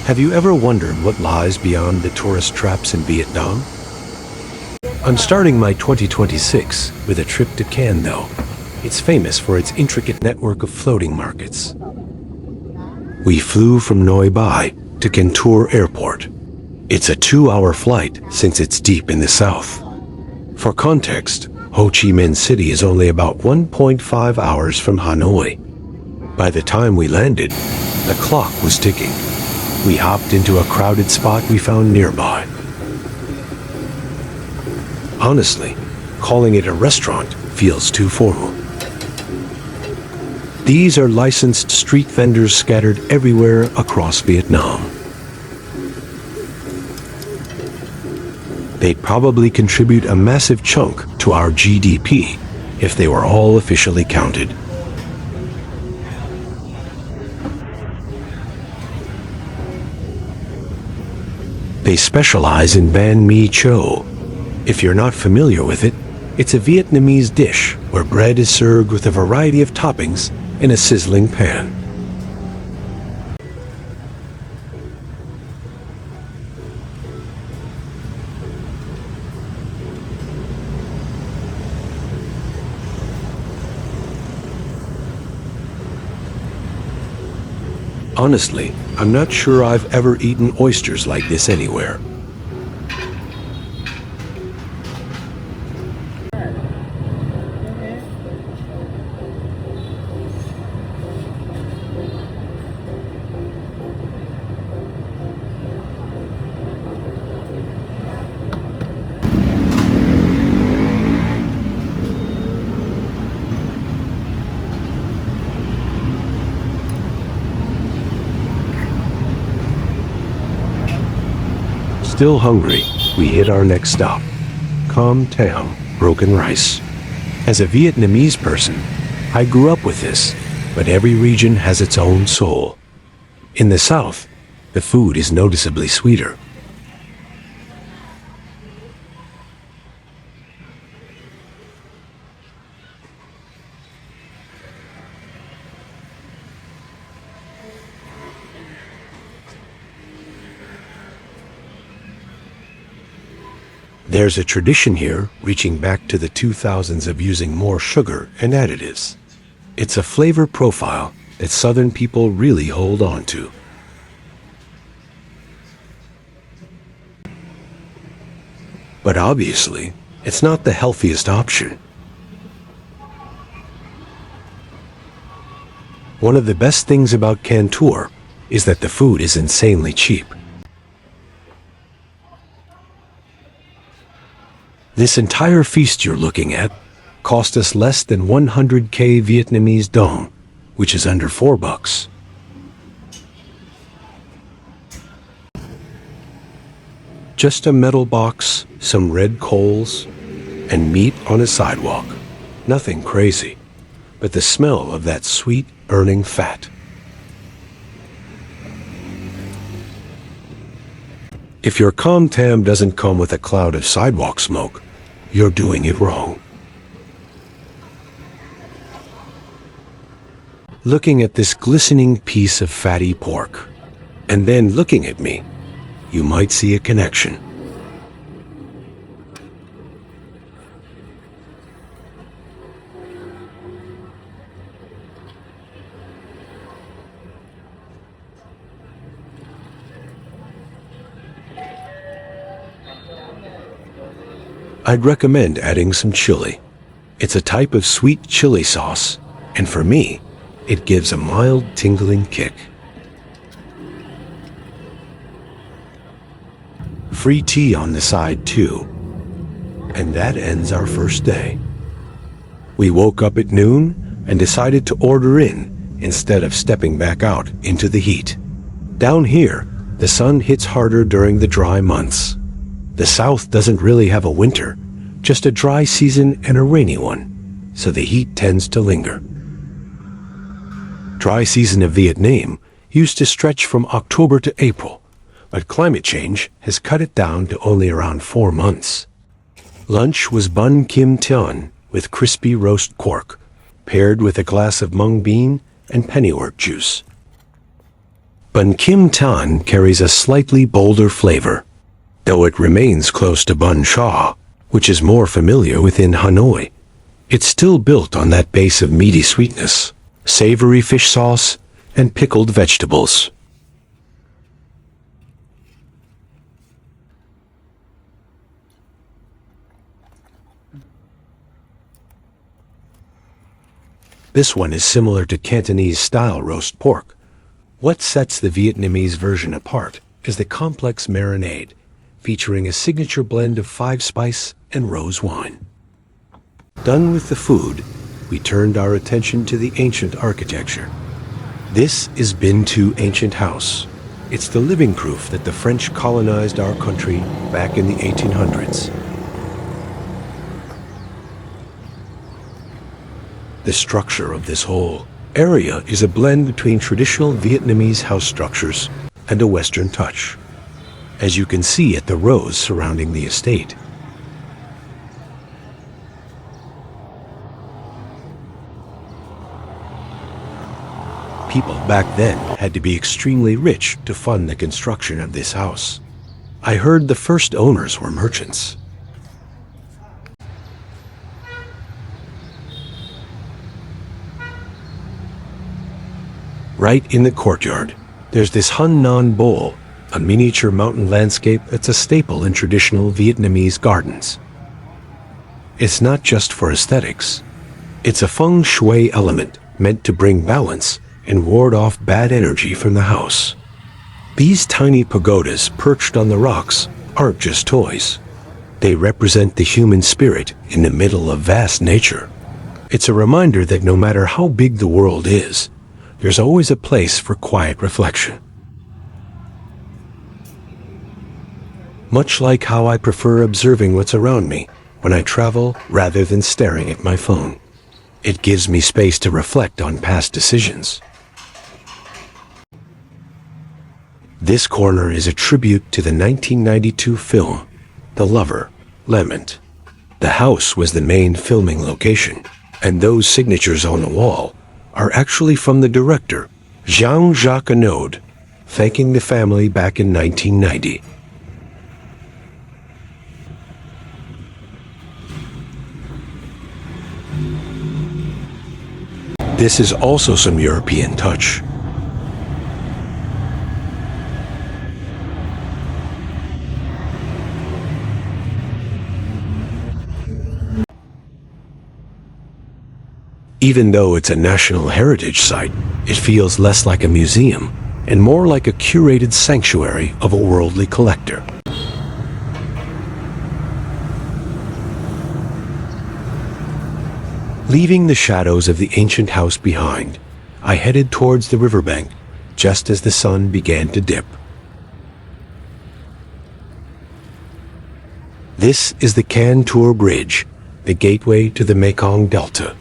Have you ever wondered what lies beyond the tourist traps in Vietnam? I'm starting my 2026 with a trip to Can Tho. It's famous for its intricate network of floating markets. We flew from Noi Bai to Can Tho Airport. It's a 2-hour flight since it's deep in the south. For context, Ho Chi Minh City is only about 1.5 hours from Hanoi. By the time we landed, the clock was ticking. We hopped into a crowded spot we found nearby. Honestly, calling it a restaurant feels too formal. These are licensed street vendors scattered everywhere across Vietnam. They'd probably contribute a massive chunk to our GDP if they were all officially counted. They specialize in banh mi cho. If you're not familiar with it, it's a Vietnamese dish where bread is served with a variety of toppings in a sizzling pan. Honestly, I'm not sure I've ever eaten oysters like this anywhere. Still hungry, we hit our next stop, Cơm Tấm, broken rice. As a Vietnamese person, I grew up with this, but every region has its own soul. In the south, the food is noticeably sweeter. There's a tradition here reaching back to the 2000s of using more sugar and additives. It's a flavor profile that Southern people really hold on to. But obviously, it's not the healthiest option. One of the best things about Can Tho is that the food is insanely cheap. This entire feast you're looking at cost us less than 100k Vietnamese dong, which is under $4. Just a metal box, some red coals, and meat on a sidewalk. Nothing crazy, but the smell of that sweet, burning fat. If your Cơm Tấm doesn't come with a cloud of sidewalk smoke, you're doing it wrong. Looking at this glistening piece of fatty pork, and then looking at me, you might see a connection. I'd recommend adding some chili. It's a type of sweet chili sauce, and for me, it gives a mild tingling kick. Free tea on the side too. And that ends our first day. We woke up at noon and decided to order in instead of stepping back out into the heat. Down here, the sun hits harder during the dry months. The South doesn't really have a winter, just a dry season and a rainy one, so the heat tends to linger. Dry season of Vietnam used to stretch from October to April, but climate change has cut it down to only around 4 months. Lunch was bun kim tian with crispy roast pork, paired with a glass of mung bean and pennyworth juice. Bun Kim Tan carries a slightly bolder flavor, though it remains close to Bun Cha, which is more familiar within Hanoi. It's still built on that base of meaty sweetness, savory fish sauce, and pickled vegetables. This one is similar to Cantonese-style roast pork. What sets the Vietnamese version apart is the complex marinade, featuring a signature blend of 5-spice and rose wine. Done with the food, we turned our attention to the ancient architecture. This is Binh Thuy Ancient House. It's the living proof that the French colonized our country back in the 1800s. The structure of this whole area is a blend between traditional Vietnamese house structures and a Western touch, as you can see at the rows surrounding the estate. People back then had to be extremely rich to fund the construction of this house. I heard the first owners were merchants. Right in the courtyard, there's this Han Non Bowl, a miniature mountain landscape that's a staple in traditional Vietnamese gardens. It's not just for aesthetics. It's a feng shui element meant to bring balance and ward off bad energy from the house. These tiny pagodas perched on the rocks aren't just toys. They represent the human spirit in the middle of vast nature. It's a reminder that no matter how big the world is, there's always a place for quiet reflection. Much like how I prefer observing what's around me when I travel rather than staring at my phone. It gives me space to reflect on past decisions. This corner is a tribute to the 1992 film, The Lover, Lament. The house was the main filming location, and those signatures on the wall are actually from the director, Jean-Jacques Annaud, thanking the family back in 1990. This is also some European touch. Even though it's a national heritage site, it feels less like a museum and more like a curated sanctuary of a worldly collector. Leaving the shadows of the ancient house behind, I headed towards the riverbank just as the sun began to dip. This is the Can Tho Bridge, the gateway to the Mekong Delta.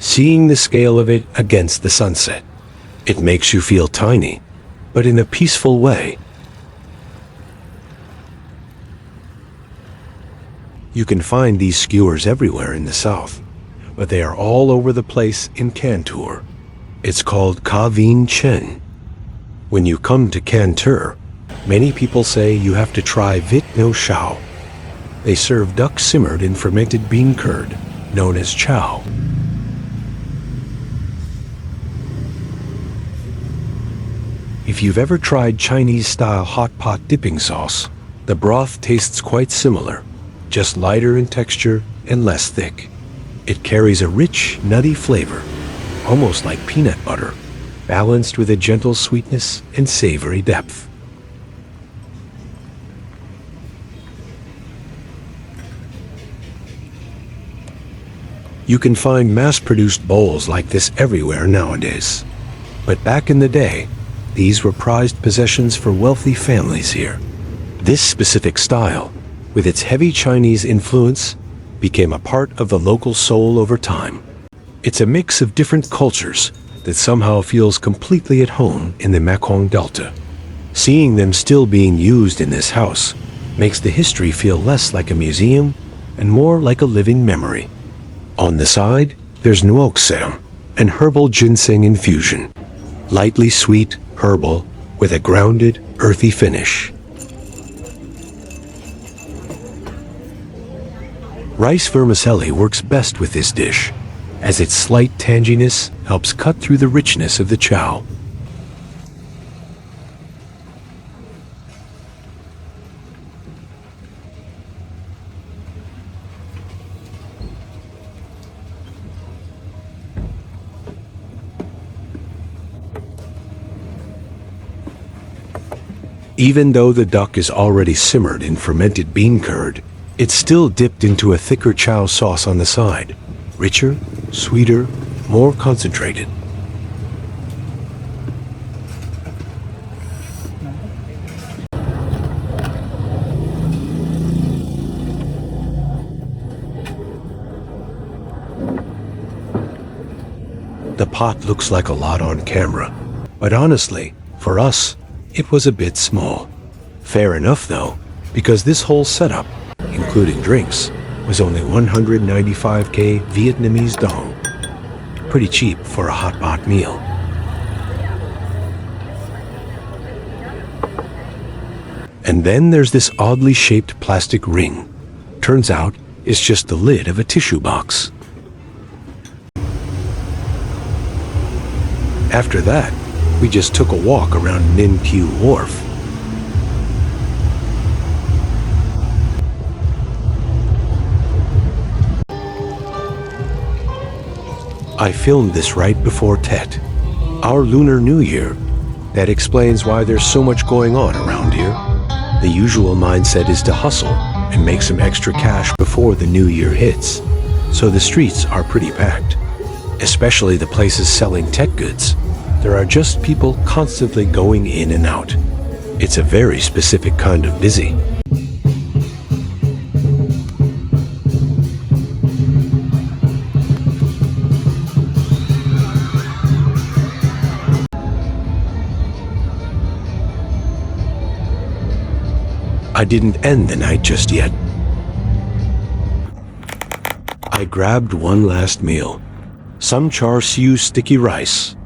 Seeing the scale of it against the sunset, it makes you feel tiny, but in a peaceful way. You can find these skewers everywhere in the south, but they are all over the place in Can Tho. It's called Ca Vien Chen. When you come to Can Tho, many people say you have to try Vit No Chao. They serve duck simmered in fermented bean curd, known as Chao. If you've ever tried Chinese-style hot pot dipping sauce, the broth tastes quite similar, just lighter in texture and less thick. It carries a rich, nutty flavor, almost like peanut butter, balanced with a gentle sweetness and savory depth. You can find mass-produced bowls like this everywhere nowadays. But back in the day, these were prized possessions for wealthy families here. This specific style, with its heavy Chinese influence, became a part of the local soul over time. It's a mix of different cultures that somehow feels completely at home in the Mekong Delta. Seeing them still being used in this house makes the history feel less like a museum and more like a living memory. On the side, there's Nuoc Sam, and herbal ginseng infusion. Lightly sweet, herbal, with a grounded, earthy finish. Rice vermicelli works best with this dish, as its slight tanginess helps cut through the richness of the chow. Even though the duck is already simmered in fermented bean curd, it's still dipped into a thicker chow sauce on the side. Richer, sweeter, more concentrated. The pot looks like a lot on camera, but honestly, for us, it was a bit small. Fair enough though, because this whole setup, including drinks, was only 195k Vietnamese dong. Pretty cheap for a hot pot meal. And then there's this oddly shaped plastic ring. Turns out it's just the lid of a tissue box. After that, we just took a walk around Ninh Wharf. I filmed this right before Tet, our Lunar New Year. That explains why there's so much going on around here. The usual mindset is to hustle and make some extra cash before the new year hits. So the streets are pretty packed, especially the places selling tech goods. There are just people constantly going in and out. It's a very specific kind of busy. I didn't end the night just yet. I grabbed one last meal. Some char siu sticky rice.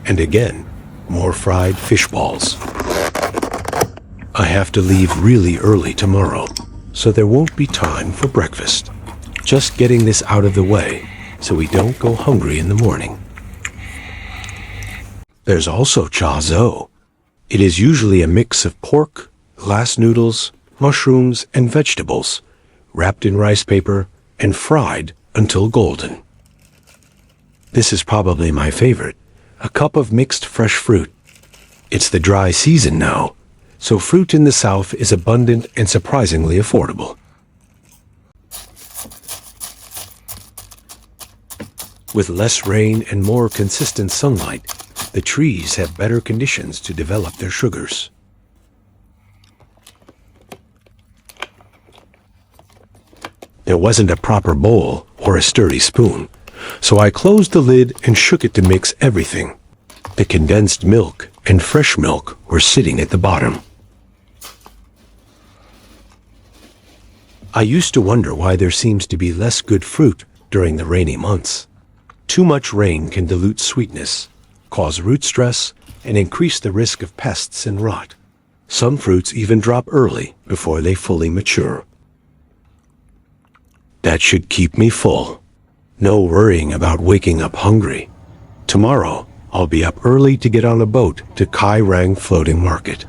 And again, more fried fish balls. I have to leave really early tomorrow, so there won't be time for breakfast. Just getting this out of the way, so we don't go hungry in the morning. There's also cha zo. It is usually a mix of pork, glass noodles, mushrooms, and vegetables, wrapped in rice paper and fried until golden. This is probably my favorite. A cup of mixed fresh fruit. It's the dry season now, so fruit in the south is abundant and surprisingly affordable. With less rain and more consistent sunlight, the trees have better conditions to develop their sugars. There wasn't a proper bowl or a sturdy spoon, so I closed the lid and shook it to mix everything. The condensed milk and fresh milk were sitting at the bottom. I used to wonder why there seems to be less good fruit during the rainy months. Too much rain can dilute sweetness, cause root stress, and increase the risk of pests and rot. Some fruits even drop early before they fully mature. That should keep me full. No worrying about waking up hungry. Tomorrow, I'll be up early to get on a boat to Kai Rang Floating Market.